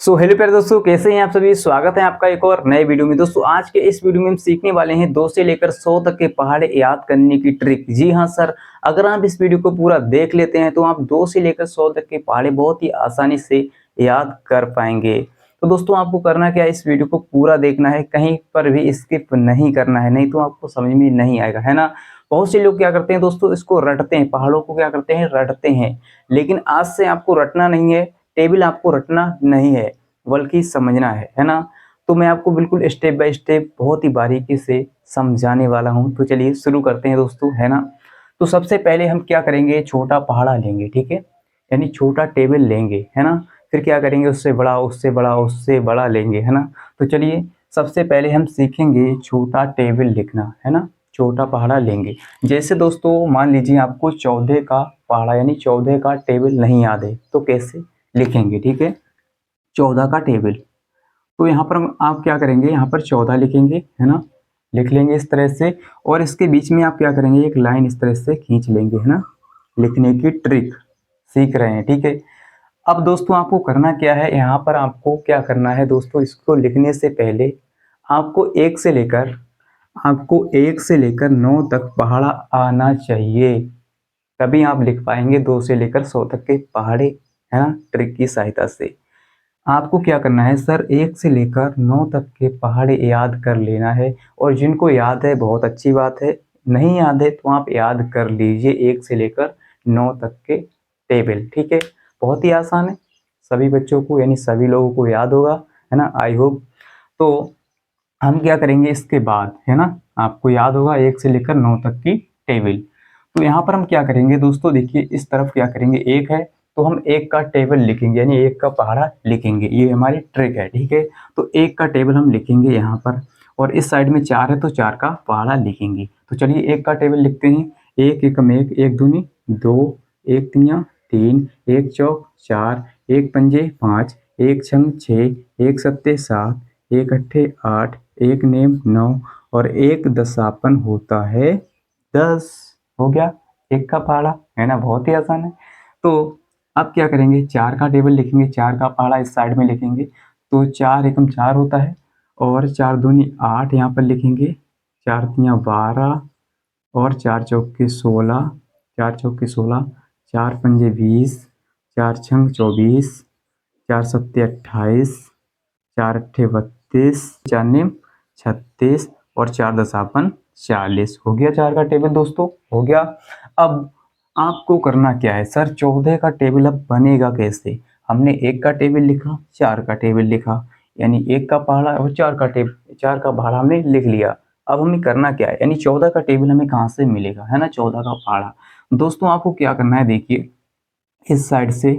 Hello प्यारे दोस्तों, कैसे हैं आप सभी। स्वागत है आपका एक और नए वीडियो में। दोस्तों आज के इस वीडियो में हम सीखने वाले हैं 2 से लेकर 100 तक के पहाड़े याद करने की ट्रिक। जी हाँ सर, अगर आप इस वीडियो को पूरा देख लेते हैं तो आप 2 से लेकर 100 तक के पहाड़े बहुत ही आसानी से याद कर पाएंगे। तो दोस्तों आपको करना क्या है, इस वीडियो को पूरा देखना है, कहीं पर भी स्किप नहीं करना है, नहीं तो आपको समझ में नहीं आएगा, है ना। बहुत से लोग क्या करते हैं दोस्तों, इसको रटते हैं, पहाड़ों को क्या करते हैं, रटते हैं। लेकिन आज से आपको रटना नहीं है, टेबल आपको रटना नहीं है, बल्कि समझना है ना। तो मैं आपको बिल्कुल स्टेप बाय स्टेप बहुत ही बारीकी से समझाने वाला हूं। तो चलिए शुरू करते हैं दोस्तों, है ना। तो सबसे पहले हम क्या करेंगे, छोटा पहाड़ा लेंगे, ठीक है, यानी छोटा टेबल लेंगे, है ना। फिर क्या करेंगे, उससे बड़ा, उससे बड़ा, उससे बड़ा लेंगे, है ना। तो चलिए सबसे पहले हम सीखेंगे छोटा टेबल लिखना, है ना। छोटा पहाड़ा लेंगे। जैसे दोस्तों मान लीजिए आपको 14 का पहाड़ा यानी 14 का टेबल नहीं याद है, तो कैसे लिखेंगे, ठीक है। 14 का टेबल, तो यहाँ पर आप क्या करेंगे, यहाँ पर 14 लिखेंगे, है ना, लिख लेंगे इस तरह से। और इसके बीच में आप क्या करेंगे, एक लाइन इस तरह से खींच लेंगे, है ना। लिखने की ट्रिक सीख रहे हैं, ठीक है। अब दोस्तों आपको करना क्या है, यहाँ पर आपको क्या करना है दोस्तों, इसको लिखने से पहले आपको एक से लेकर 9 तक पहाड़ा आना चाहिए, तभी आप लिख पाएंगे 2 से लेकर 100 तक के पहाड़े, है ना, ट्रिक की सहायता से। आपको क्या करना है सर, 1 से लेकर 9 तक के पहाड़े याद कर लेना है। और जिनको याद है बहुत अच्छी बात है, नहीं याद है तो आप याद कर लीजिए 1 से लेकर 9 तक के टेबल, ठीक है। बहुत ही आसान है, सभी बच्चों को यानी सभी लोगों को याद होगा, है ना, आई होप। तो हम क्या करेंगे इसके बाद, है ना, आपको याद होगा 1 से लेकर 9 तक की टेबल। तो यहाँ पर हम क्या करेंगे दोस्तों, देखिए इस तरफ क्या करेंगे, 1 है तो हम 1 का टेबल लिखेंगे, यानी 1 का पहाड़ा लिखेंगे, ये हमारी ट्रिक है, ठीक है। तो 1 का टेबल हम लिखेंगे यहाँ पर, और इस साइड में 4 है तो 4 का पहाड़ा लिखेंगे। तो चलिए 1 का टेबल लिखते हैं। 1 एकम 1, 1 दूनी 2, 1 तिया 3, 1 चौक 4, 1 पंजे 5, 1 छंग 6, 1 सत्ते 7, 1 अट्ठे 8, 1 नेम 9 और 1 दशापन होता है 10। हो गया 1 का पहाड़ा, है ना, बहुत ही आसान है। तो अब क्या करेंगे, 4 का टेबल लिखेंगे, 4 का पहाड़ा इस साइड में लिखेंगे। तो 4 एकम 4 होता है, और 4 दूनी 8 यहाँ पर लिखेंगे, 4 तिया 12 और 4 चौके 16, 4 चौके 16, 4 पंजे 20, 4 छंग 24, 4 सत्ते 28, 4 अट्ठे 32, 4 नेम 36 और 4 दशापन 40। हो गया 4 का टेबल दोस्तों, हो गया। अब आपको करना क्या है सर, 14 का टेबल अब बनेगा कैसे। हमने 1 का टेबल लिखा, 4 का टेबल लिखा, यानी 1 का पहाड़ा और 4 का पहाड़ा हमने लिख लिया। अब हमें करना क्या है, यानी 14 का टेबल हमें कहाँ से मिलेगा, है ना, 14 का पहाड़ा। दोस्तों आपको क्या करना है, देखिए इस साइड से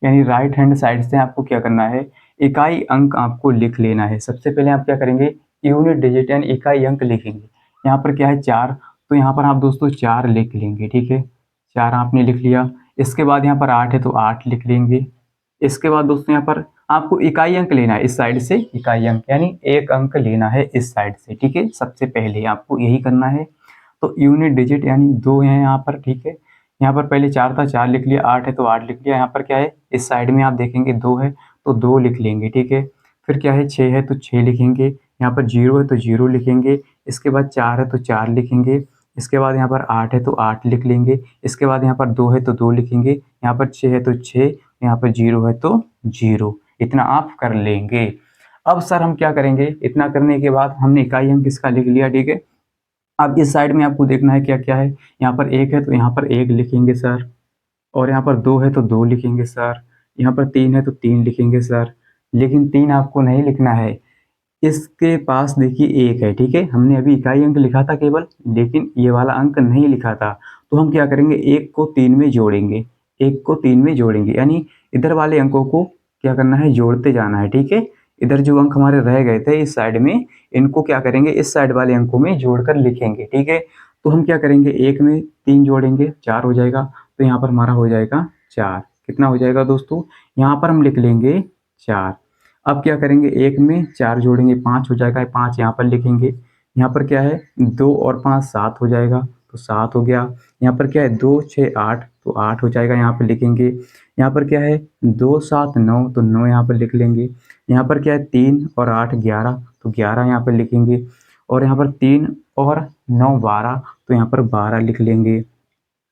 यानी राइट हैंड साइड से आपको क्या करना है, इकाई अंक आपको लिख लेना है। सबसे पहले आप क्या करेंगे, यूनिट डिजिट यानी इकाई अंक लिखेंगे। यहाँ पर क्या है 4, तो यहाँ पर आप दोस्तों 4 लिख लेंगे, ठीक है, 4 आपने लिख लिया। इसके बाद यहाँ पर 8 है तो 8 लिख लेंगे। इसके बाद दोस्तों यहाँ पर आपको इकाई अंक लेना है, इस साइड से इकाई अंक यानी 1 अंक लेना है इस साइड से, ठीक है। सबसे पहले आपको यही करना है। तो यूनिट डिजिट यानी 2 है यहाँ पर, ठीक है। यहाँ पर पहले 4 था, 4 लिख लिया, 8 है तो 8 लिख लिया। यहाँ पर क्या है, इस साइड में आप देखेंगे 2 है तो 2 लिख लेंगे, ठीक है। फिर क्या है, 6 है तो 6 लिखेंगे। यहाँ पर 0 है तो 0 लिखेंगे। इसके बाद 4 है तो 4 लिखेंगे। इसके बाद यहाँ पर 8 है तो 8 लिख लेंगे। इसके बाद यहाँ पर 2 है तो 2 लिखेंगे। यहाँ पर 6 है तो 6, यहाँ पर 0 है तो 0। इतना आप कर लेंगे। अब सर हम क्या करेंगे, इतना करने के बाद हमने इकाई अंक इसका लिख लिया, ठीक है। अब इस साइड में आपको देखना है क्या क्या है, यहाँ पर 1 है तो यहाँ पर 1 लिखेंगे सर, और यहाँ पर 2 है तो 2 लिखेंगे सर, यहाँ पर 3 है तो 3 लिखेंगे सर। लेकिन 3 आपको नहीं लिखना है, इसके पास देखिए 1 है, ठीक है। हमने अभी इकाई अंक लिखा था केवल, लेकिन ये वाला अंक नहीं लिखा था। तो हम क्या करेंगे, 1 को 3 में जोड़ेंगे, 1 को 3 में जोड़ेंगे, यानी इधर वाले अंकों को क्या करना है, जोड़ते जाना है, ठीक है। इधर जो अंक हमारे रह गए थे इस साइड में, इनको क्या करेंगे, इस साइड वाले अंकों में जोड़कर लिखेंगे, ठीक है। तो हम क्या करेंगे, 1 में 3 जोड़ेंगे 4 हो जाएगा, तो यहाँ पर हमारा हो जाएगा 4। कितना हो जाएगा दोस्तों, यहाँ पर हम लिख लेंगे 4। अब क्या करेंगे, 1 में 4 जोड़ेंगे 5 हो जाएगा, 5 यहाँ पर लिखेंगे। यहाँ पर क्या है, 2 और 5 7 हो जाएगा, तो 7 हो गया। यहाँ पर क्या है, 2 6 8, तो 8 हो जाएगा, यहाँ पर लिखेंगे। यहाँ पर क्या है 2 7 9, तो 9 यहाँ पर लिख लेंगे। यहाँ पर क्या है 3 और 8 11, तो 11 यहाँ पर लिखेंगे। और यहाँ पर 3 और 9 12, तो यहाँ पर 12 लिख लेंगे।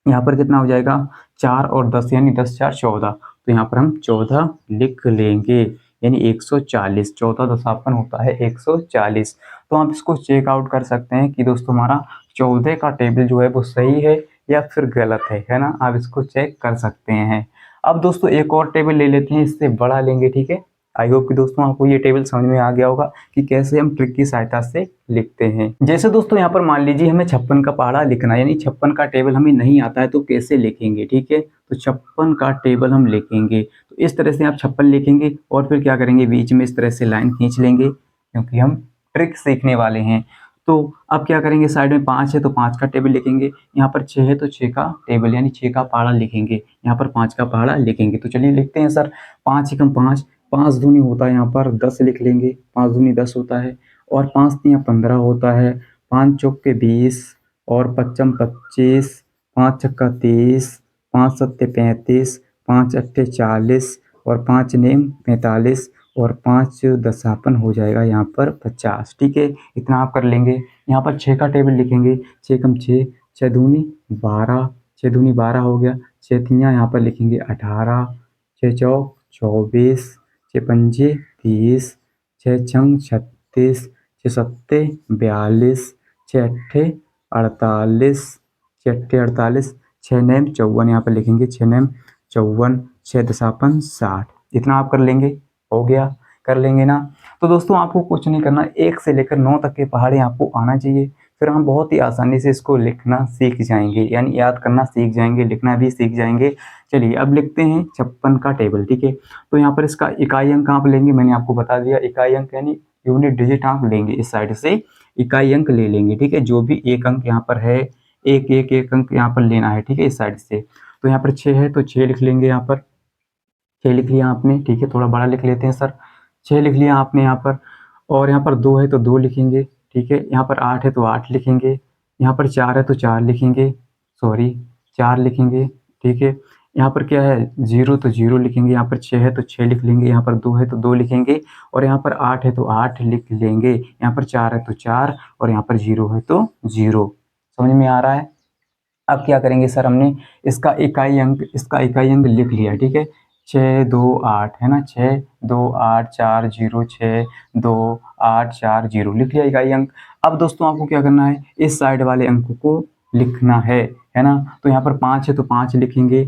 यहाँ पर कितना हो जाएगा 4 और 10 यानी 10 4 14, तो यहाँ पर हम 14 लिख लेंगे, यानी 140। 14 दशापन होता है 140। तो आप इसको चेकआउट कर सकते हैं कि दोस्तों हमारा 14 का टेबल जो है वो सही है या फिर गलत है ना। आप इसको चेक कर सकते हैं। अब दोस्तों एक और टेबल ले लेते हैं, इससे बड़ा लेंगे, ठीक है। आई होप कि दोस्तों आपको ये टेबल समझ में आ गया होगा कि कैसे हम ट्रिक की सहायता से लिखते हैं। जैसे दोस्तों यहाँ पर मान लीजिए हमें 56 का पहाड़ा लिखना है, यानी 56 का टेबल हमें नहीं आता है, तो कैसे लिखेंगे, ठीक है। तो 56 का टेबल हम लिखेंगे, तो इस तरह से आप 56 लिखेंगे और फिर क्या करेंगे बीच में इस तरह से लाइन खींच लेंगे, क्योंकि हम ट्रिक सीखने वाले हैं। तो अब क्या करेंगे, साइड में 5 है तो 5 का टेबल लिखेंगे, यहाँ पर 6 है तो 6 का टेबल यानी 6 का पहाड़ा लिखेंगे, यहाँ पर 5 का पहाड़ा लिखेंगे। तो चलिए लिखते हैं सर। 5 एकम 5, 5 दूनी होता है यहाँ पर 10 लिख लेंगे, 5 दूनी 10 होता है, और 5 तियां 15 होता है, 5 चौके 20 और 55 25, 5 छक्का 30, 5 सत्ते 35, 5 अट्ठे 40 और 5 नेम 45 और 5 दशापन हो जाएगा यहाँ पर 50, ठीक है। इतना आप कर लेंगे। यहाँ पर 6 का टेबल लिखेंगे, 6 एकम 6, 6 दूनी 12, 6 दूनी 12 हो गया, 6 तियां यहाँ पर लिखेंगे 18, 6 चौक 24, 6 पंजे 30, 6 छंग 36, 6 सत्ते 42, 6 अट्ठे 48, 6 अट्ठे 48, 6 नेम 54 यहाँ पर लिखेंगे, 6 नेम 54, 6 दशापन 60। इतना आप कर लेंगे, हो गया, कर लेंगे ना। तो दोस्तों आपको कुछ नहीं करना, 1 से लेकर 9 तक के पहाड़े आपको आना चाहिए, फिर हम बहुत ही आसानी से इसको लिखना सीख जाएंगे, यानी याद करना सीख जाएंगे, लिखना भी सीख जाएंगे। चलिए अब लिखते हैं 56 का टेबल, ठीक है। तो यहाँ पर इसका इकाई अंक आप लेंगे, मैंने आपको बता दिया, इकाई अंक यानी यूनिट डिजिट आप लेंगे, इस साइड से इकाई अंक ले लेंगे, ठीक है। जो भी एक अंक यहाँ पर है, एक अंक यहाँ पर लेना है, ठीक है, इस साइड से। तो यहाँ पर 6 है तो 6 लिख लेंगे, यहाँ पर 6 लिख लिया आपने, ठीक है। थोड़ा बड़ा लिख लेते हैं सर, 6 लिख लिया आपने यहाँ पर। और यहाँ पर 2 है तो 2 लिखेंगे, ठीक है। यहाँ पर 8 है तो 8 लिखेंगे, यहाँ पर 4 है तो 4 लिखेंगे, सॉरी 4 लिखेंगे, ठीक है। यहाँ पर क्या है 0 तो 0 लिखेंगे, यहाँ पर 6 है तो 6 लिख लेंगे, यहाँ पर 2 है तो 2 लिखेंगे, और यहाँ पर 8 है तो 8 लिख लेंगे, यहाँ पर 4 है तो 4, और यहाँ पर 0 है तो 0। समझ में आ रहा है। अब क्या करेंगे सर, हमने इसका इकाई अंक लिख लिया, ठीक है। 6 2 8 है ना, 6 2 8 4 0, 6 2 8 4 0 लिख लिया इकाई अंक। अब दोस्तों आपको क्या करना है, इस साइड वाले अंक को लिखना है ना। तो यहाँ पर 5 है तो 5 लिखेंगे,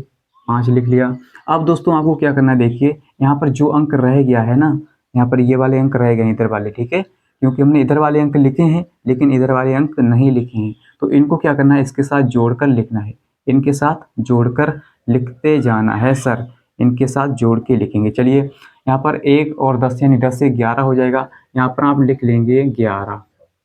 5 लिख लिया। अब दोस्तों आपको क्या करना है, देखिए यहाँ पर जो अंक रह गया है ना, यहाँ पर ये वाले अंक रह गए इधर वाले, ठीक है, क्योंकि हमने इधर वाले अंक लिखे हैं लेकिन इधर वाले अंक नहीं लिखे हैं, तो इनको क्या करना है, इसके साथ जोड़कर लिखना है, इनके साथ जोड़कर लिखते जाना है सर, इनके साथ जोड़ के लिखेंगे। चलिए यहाँ पर 1 और 10 यानी 10 से 11 हो जाएगा, यहाँ पर आप लिख लेंगे 11,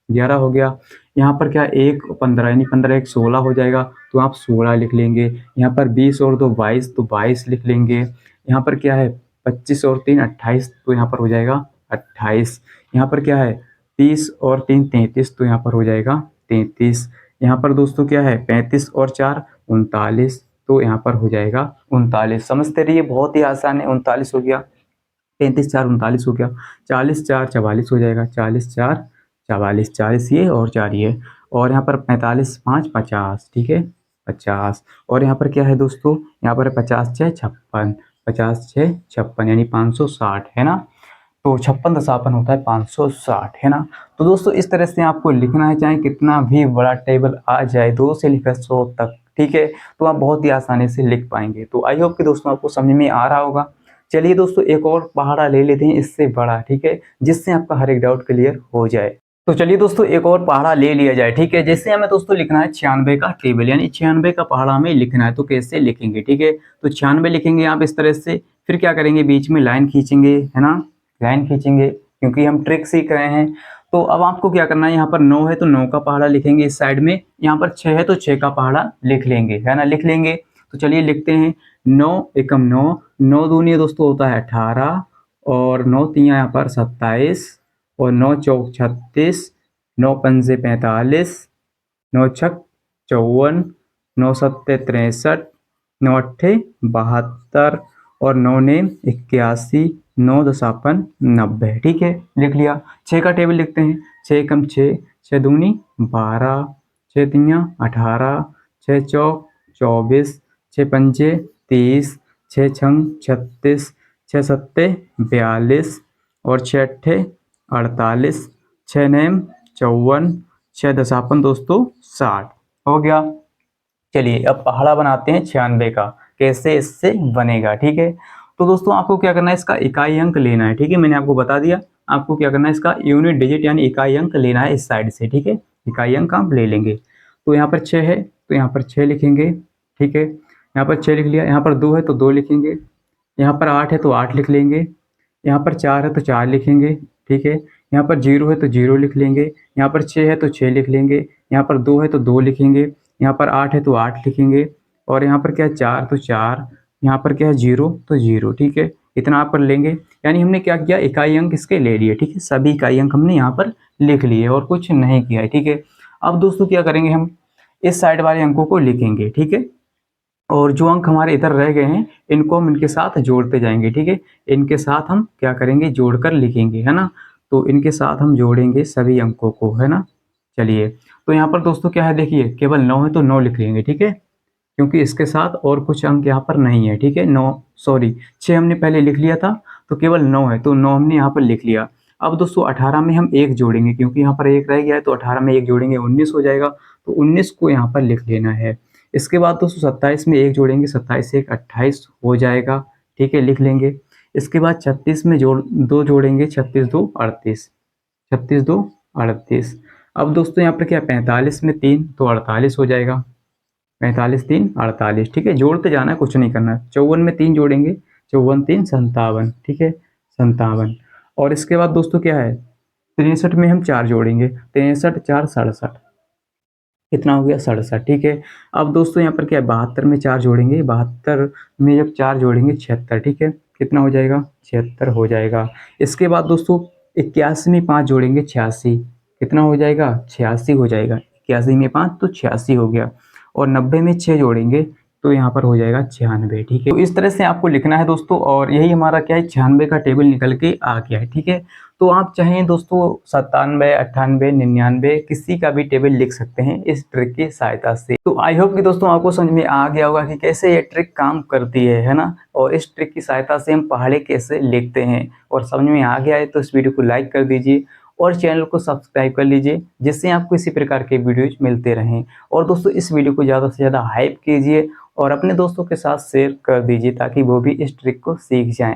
11 हो गया। यहाँ पर क्या 1 15 यानी 15 1 16 हो जाएगा, तो आप 16 लिख लेंगे। यहाँ पर 20 और 2 22, तो 22 लिख लेंगे। यहाँ पर क्या है 25 और 3 28, तो यहाँ पर हो जाएगा 28। यहाँ पर क्या है 30 और 3 33, तो यहाँ पर हो जाएगा 33। यहाँ पर दोस्तों क्या है 35 और 4 39, तो यहाँ पर हो जाएगा 39। समझते रहिए, बहुत ही आसान है। 39 हो गया, 35 4 39 हो गया, 40 4 44 हो जाएगा, 40 4 44, 40 ये और 4 ये, और यहाँ पर 45 5 50, ठीक है 50। और यहाँ पर क्या है दोस्तों, यहाँ पर 50 6 56, 50 6 56 यानी 560 है ना। तो 56 दशापन होता है 560 है ना। तो दोस्तों इस तरह से आपको लिखना है, चाहे कितना भी बड़ा टेबल आ जाए 2 से लेकर 100 तक, ठीक है, तो आप बहुत ही आसानी से लिख पाएंगे। तो आई होप कि दोस्तों आपको समझ में आ रहा होगा। चलिए दोस्तों एक और पहाड़ा ले लेते हैं इससे बड़ा, ठीक है, जिससे आपका हर एक डाउट क्लियर हो जाए। तो चलिए दोस्तों एक और पहाड़ा ले लिया जाए, ठीक है। जैसे हमें दोस्तों लिखना है 96 का टेबल, यानी 96 का पहाड़ा हमें लिखना है, तो कैसे लिखेंगे, ठीक है। तो 96 लिखेंगे आप इस तरह से, फिर क्या करेंगे बीच में लाइन खींचेंगे, है ना, लाइन खींचेंगे, क्योंकि हम ट्रिक सीख रहे हैं। तो अब आपको क्या करना है, यहाँ पर 9 है तो 9 का पहाड़ा लिखेंगे इस साइड में, यहाँ पर 6 है तो 6 का पहाड़ा लिख लेंगे, है ना, लिख लेंगे। तो चलिए लिखते हैं 9 एकम 9, 9 दूनी दोस्तों होता है 18, और 9 तियां यहाँ पर 27, और 9 चौक 36, 9 पंजे 45, 9 छक 54, 9 सत्ते 63, 9 अट्ठे 72 और 9 ने 81, 9 दशापन 90। ठीक है, लिख लिया। 6 का टेबल लिखते हैं। 6 एकम 6, 6 दूनी 12, 6 तियाँ 18, 6 चौक 24, 6 पंजे 30, 6 छंग 36, 6 सत्ते 42 और 6 अट्ठे 48, 6 नेम 54, 6 दशापन दोस्तों 60। हो गया। चलिए अब पहाड़ा बनाते हैं 96 का, कैसे इससे बनेगा। ठीक है, तो दोस्तों आपको क्या करना है, इसका इकाई अंक लेना है। ठीक है, मैंने आपको बता दिया। आपको क्या करना है, इसका यूनिट डिजिट यानी इकाई अंक लेना है इस साइड से। ठीक है, इकाई अंक आप ले लेंगे। तो यहाँ पर 6 है तो यहाँ पर 6 लिखेंगे। ठीक है, यहाँ पर 6 लिख लिया। यहाँ पर 2 है तो 2 लिखेंगे। यहाँ पर 8 है तो 8 लिख लेंगे। यहाँ पर 4 है तो 4 लिखेंगे। ठीक है, यहाँ पर 0 है तो 0 लिख लेंगे। यहाँ पर 6 है तो 6 लिख लेंगे। यहाँ पर 2 है तो 2 लिखेंगे। यहाँ पर 8 है तो 8 लिखेंगे। और यहाँ पर क्या है 4 तो 4। यहाँ पर क्या है 0 तो 0। ठीक है, इतना आप कर लेंगे। यानी हमने क्या किया, इकाई अंक इसके ले लिए। ठीक है, सभी इकाई अंक हमने यहाँ पर लिख लिए और कुछ नहीं किया है। ठीक है, अब दोस्तों क्या करेंगे, हम इस साइड वाले अंकों को लिखेंगे। ठीक है, और जो अंक हमारे इधर रह गए हैं इनको हम इनके साथ जोड़ते जाएंगे। ठीक है, इनके साथ हम क्या करेंगे, जोड़कर लिखेंगे, है ना। तो इनके साथ हम जोड़ेंगे सभी अंकों को, है ना। चलिए, तो यहाँ पर दोस्तों क्या है, देखिए केवल 9 है तो 9 लिख लेंगे। ठीक है, क्योंकि इसके साथ और कुछ अंक यहाँ पर नहीं है। ठीक है, 9 सॉरी 6 हमने पहले लिख लिया था, तो केवल 9 है तो 9 हमने यहाँ पर लिख लिया। अब दोस्तों 18 में हम 1 जोड़ेंगे, क्योंकि यहाँ पर 1 रह गया है तो 18 में 1 जोड़ेंगे 19 हो जाएगा। तो 19 को यहाँ पर लिख लेना है। इसके बाद दोस्तों 27 में 1 जोड़ेंगे, 27 से 1 28 हो जाएगा। ठीक है, लिख लेंगे। इसके बाद 36 में 2 जोड़ेंगे, 36 2 38, 36 2 38। अब दोस्तों यहाँ पर क्या 45 में 3 तो 48 हो जाएगा। 45 3 48। ठीक है, जोड़ते जाना है, कुछ नहीं करना है। 54 में 3 जोड़ेंगे, 54 3 57। ठीक है, 57। और इसके बाद दोस्तों क्या है, 63 में हम 4 जोड़ेंगे, 63 4 67। कितना हो गया 67। ठीक है, अब दोस्तों यहाँ पर क्या है, 72 में 4 जोड़ेंगे, 72 में जब 4 जोड़ेंगे 76। ठीक है, कितना हो जाएगा 76 हो जाएगा। इसके बाद दोस्तों 81 में 5 जोड़ेंगे 86, कितना हो जाएगा 86 हो जाएगा। 81 में 5 तो 86 हो गया। और 90 में 6 जोड़ेंगे तो यहाँ पर हो जाएगा 96। ठीक है, तो इस तरह से आपको लिखना है दोस्तों, और यही हमारा क्या है 96 का टेबल निकल के आ गया है। ठीक है, तो आप चाहें दोस्तों 97 98 99 किसी का भी टेबल लिख सकते हैं इस ट्रिक की सहायता से। तो आई होप कि दोस्तों आपको समझ में आ गया होगा कि कैसे ये ट्रिक काम करती है ना। और इस ट्रिक की सहायता से हम पहाड़े कैसे लिखते हैं, और समझ में आ गया है तो इस वीडियो को लाइक कर दीजिए और चैनल को सब्सक्राइब कर लीजिए, जिससे आपको इसी प्रकार के वीडियोज मिलते रहें। और दोस्तों इस वीडियो को ज़्यादा से ज़्यादा हाइप कीजिए और अपने दोस्तों के साथ शेयर कर दीजिए, ताकि वो भी इस ट्रिक को सीख जाएं।